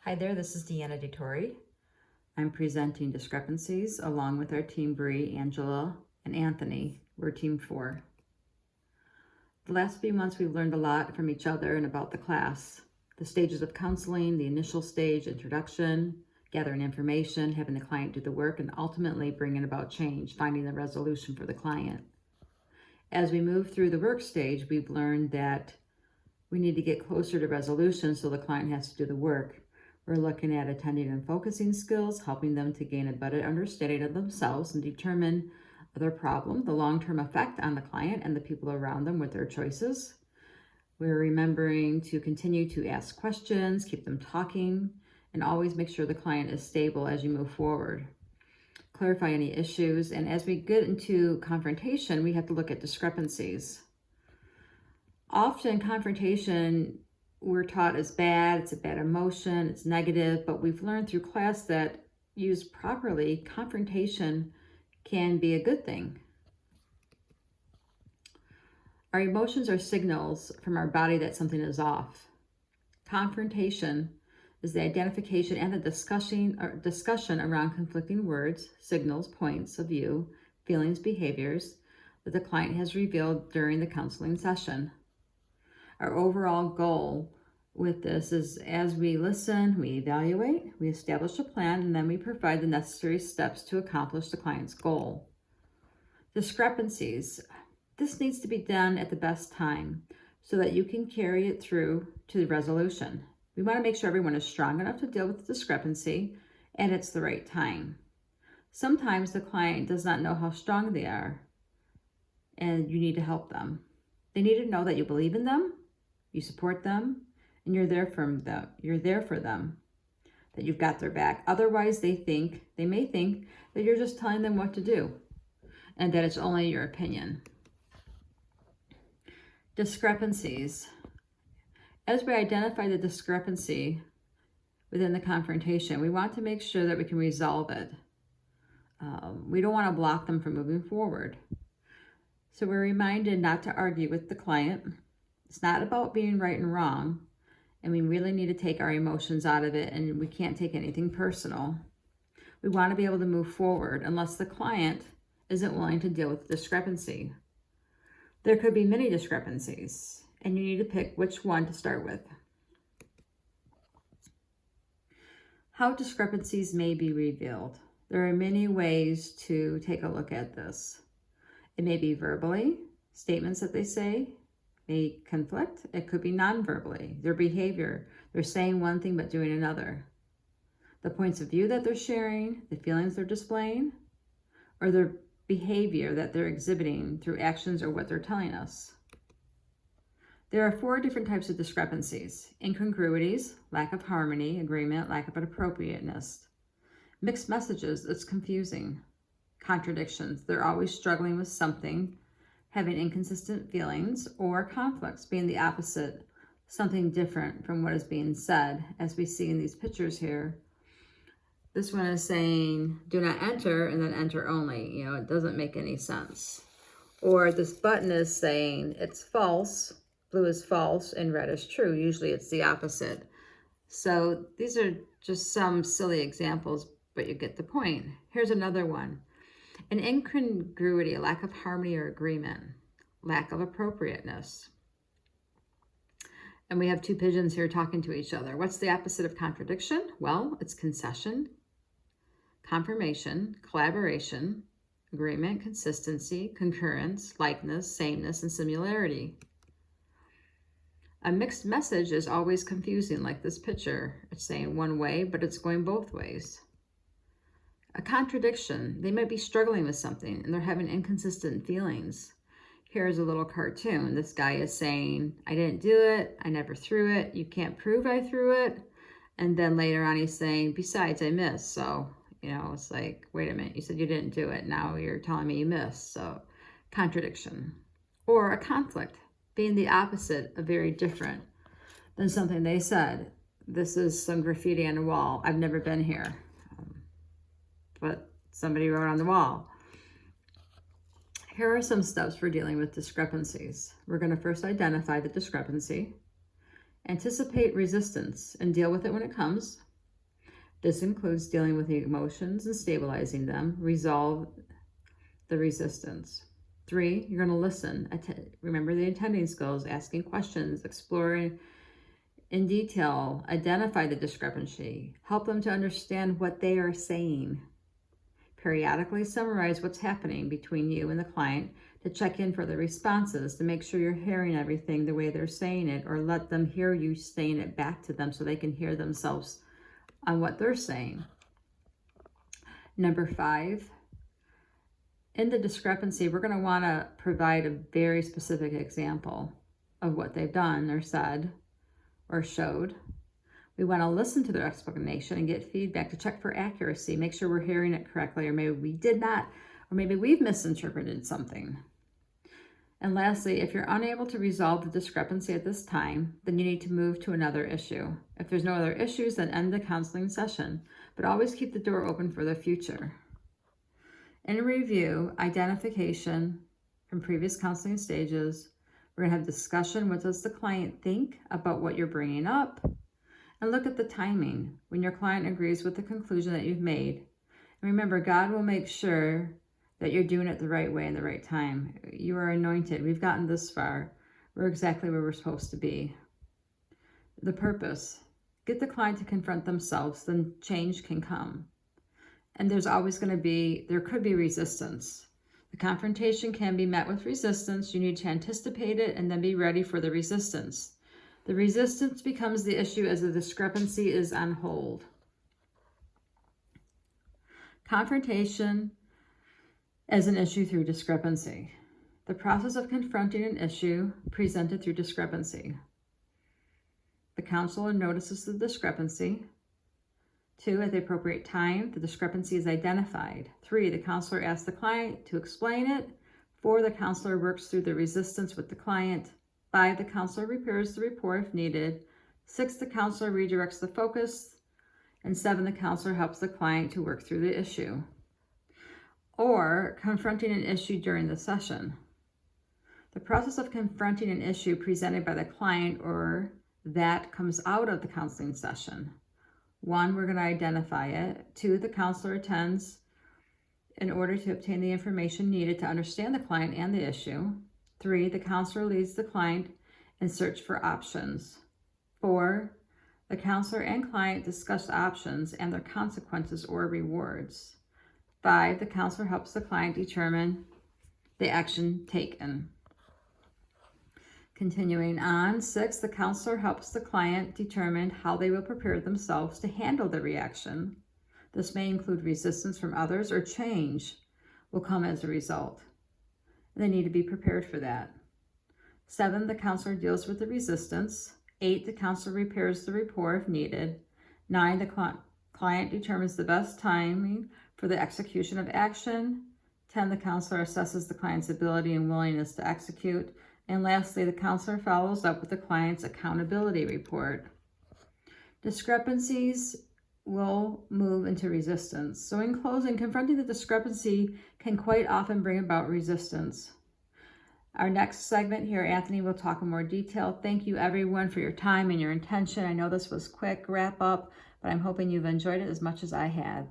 Hi there, this is Dettore. I'm presenting discrepancies along with our team Bree, Angela, and Anthony. We're team 4. The last few months we've learned a lot from each other and about the class. The stages of counseling, the initial stage, introduction, gathering information, having the client do the work, and ultimately bringing about change, finding the resolution for the client. As we move through the work stage, we've learned that we need to get closer to resolution so the client has to do the work. We're looking at attending and focusing skills, helping them to gain a better understanding of themselves and determine their problem, the long-term effect on the client and the people around them with their choices. We're remembering to continue to ask questions, keep them talking, and always make sure the client is stable as you move forward. Clarify any issues, and as we get into confrontation, we have to look at discrepancies. Often confrontation we're taught is bad, it's a bad emotion, it's negative, but we've learned through class that used properly, confrontation can be a good thing. Our emotions are signals from our body that something is off. Confrontation is the identification and the discussion around conflicting words, signals, points of view, feelings, behaviors that the client has revealed during the counseling session. Our overall goal with this is as we listen, we evaluate, we establish a plan, and then we provide the necessary steps to accomplish the client's goal. Discrepancies. This needs to be done at the best time so that you can carry it through to the resolution. We want to make sure everyone is strong enough to deal with the discrepancy and it's the right time. Sometimes the client does not know how strong they are and you need to help them. They need to know that you believe in them, you support them, and you're there for them, that you've got their back. Otherwise, they may think that you're just telling them what to do and that it's only your opinion. Discrepancies. As we identify the discrepancy within the confrontation, we want to make sure that we can resolve it. We don't want to block them from moving forward. So we're reminded not to argue with the client. It's not about being right and wrong, and we really need to take our emotions out of it, and we can't take anything personal. We want to be able to move forward unless the client isn't willing to deal with the discrepancy. There could be many discrepancies, and you need to pick which one to start with. How discrepancies may be revealed. There are many ways to take a look at this. It may be verbally, statements that they say may conflict. It could be non-verbally, their behavior. They're saying one thing but doing another. The points of view that they're sharing, the feelings they're displaying, or their behavior that they're exhibiting through actions or what they're telling us. There are 4 different types of discrepancies. Incongruities, lack of harmony, agreement, lack of appropriateness. Mixed messages, it's confusing. Contradictions, they're always struggling with something, having inconsistent feelings, or conflicts, being the opposite, something different from what is being said, as we see in these pictures here. This one is saying, do not enter, and then enter only. It doesn't make any sense. Or this button is saying it's false, blue is false, and red is true. Usually it's the opposite. So these are just some silly examples, but you get the point. Here's another one. An incongruity, a lack of harmony or agreement, lack of appropriateness. And we have 2 pigeons here talking to each other. What's the opposite of contradiction? Well, it's concession, confirmation, collaboration, agreement, consistency, concurrence, likeness, sameness, and similarity. A mixed message is always confusing, like this picture. It's saying one way, but it's going both ways. A contradiction, they might be struggling with something and they're having inconsistent feelings. Here's a little cartoon. This guy is saying, I didn't do it, I never threw it, you can't prove I threw it. And then later on he's saying, besides, I missed. So, it's like, wait a minute, you said you didn't do it. Now you're telling me you missed. So, contradiction. Or a conflict, being the opposite of very different than something they said. This is some graffiti on the wall. I've never been here. But somebody wrote on the wall. Here are some steps for dealing with discrepancies. We're going to first identify the discrepancy, anticipate resistance, and deal with it when it comes. This includes dealing with the emotions and stabilizing them, resolve the resistance. 3, you're going to listen. Remember the attending skills, asking questions, exploring in detail, identify the discrepancy, help them to understand what they are saying. Periodically summarize what's happening between you and the client to check in for the responses, to make sure you're hearing everything the way they're saying it, or let them hear you saying it back to them so they can hear themselves on what they're saying. Number 5, in the discrepancy, we're going to want to provide a very specific example of what they've done or said or showed. We want to listen to their explanation and get feedback to check for accuracy, make sure we're hearing it correctly, or maybe we did not, or maybe we've misinterpreted something. And lastly, if you're unable to resolve the discrepancy at this time, then you need to move to another issue. If there's no other issues, then end the counseling session, but always keep the door open for the future. In review, identification from previous counseling stages, we're going to have discussion. What does the client think about what you're bringing up? And look at the timing when your client agrees with the conclusion that you've made. And remember, God will make sure that you're doing it the right way and the right time. You are anointed. We've gotten this far. We're exactly where we're supposed to be. The purpose, get the client to confront themselves, then change can come. And there could be resistance. The confrontation can be met with resistance. You need to anticipate it and then be ready for the resistance. The resistance becomes the issue as the discrepancy is on hold. Confrontation as an issue through discrepancy. The process of confronting an issue presented through discrepancy. The counselor notices the discrepancy. 2, at the appropriate time, the discrepancy is identified. 3, the counselor asks the client to explain it. 4, the counselor works through the resistance with the client. 5, the counselor repairs the report if needed. 6, the counselor redirects the focus. And 7, the counselor helps the client to work through the issue. Or confronting an issue during the session. The process of confronting an issue presented by the client or that comes out of the counseling session. 1, we're going to identify it. 2, the counselor attends in order to obtain the information needed to understand the client and the issue. 3, the counselor leads the client in search for options. 4, the counselor and client discuss options and their consequences or rewards. 5, the counselor helps the client determine the action taken. Continuing on, 6, the counselor helps the client determine how they will prepare themselves to handle the reaction. This may include resistance from others or change will come as a result. They need to be prepared for that. 7, the counselor deals with the resistance. 8, the counselor repairs the rapport if needed. 9, the client determines the best timing for the execution of action. 10, the counselor assesses the client's ability and willingness to execute. And lastly, the counselor follows up with the client's accountability report. Discrepancies will move into resistance. So in closing, confronting the discrepancy can quite often bring about resistance. Our next segment here, Anthony will talk in more detail. Thank you everyone for your time and your attention. I know this was quick wrap up, but I'm hoping you've enjoyed it as much as I have.